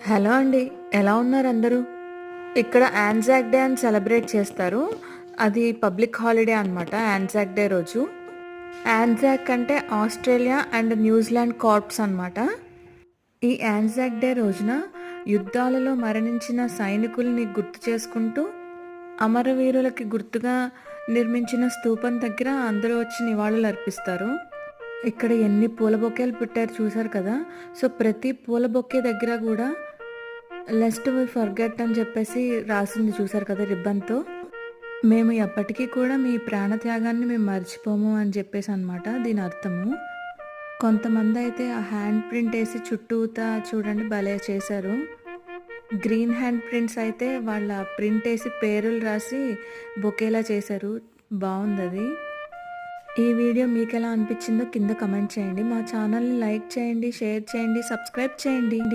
Hello అండి. ఎలా ఉన్నారు అందరూ? ఇక్కడ ఆన్జాక్ డే అని సెలబ్రేట్ చేస్తారు. అది పబ్లిక్ హాలిడే అనమాట ఆన్జాక్ డే రోజు. ఆన్జాక్ అంటే ఆస్ట్రేలియా అండ్ న్యూజిలాండ్ కార్ప్స్ అనమాట. ఈ ఆన్జాక్ డే రోజున యుద్ధాలలో మరణించిన సైనికుల్ని గుర్తు చేసుకుంటూ అమరవీరులకి గుర్తుగా నిర్మించిన స్తూపం దగ్గర అందరూ వచ్చి నివాళులు అర్పిస్తారు. ఇక్కడ ఎన్ని పూల బొకేలు పెట్టారు చూసారు కదా! సో ప్రతి పూల బొకే దగ్గర కూడా లెస్ట్ వి ఫర్గెట్ అని చెప్పేసి రాసింది చూసారు కదా రిబ్బన్తో. మేము ఎప్పటికీ కూడా మీ ప్రాణత్యాగాన్ని మేము మర్చిపోము అని చెప్పేసి అనమాట దీని అర్థము. కొంతమంది అయితే ఆ హ్యాండ్ ప్రింట్ వేసి చుట్టూతా చూడండి భలే చేశారు. గ్రీన్ హ్యాండ్ ప్రింట్స్ అయితే వాళ్ళ ప్రింట్ వేసి పేర్లు రాసి బొకేలా చేశారు. బాగుంది అది. ఈ వీడియో మీకు ఎలా అనిపించిందో కింద కమెంట్ చేయండి. మా ఛానల్ని లైక్ చేయండి, షేర్ చేయండి, సబ్స్క్రైబ్ చేయండి.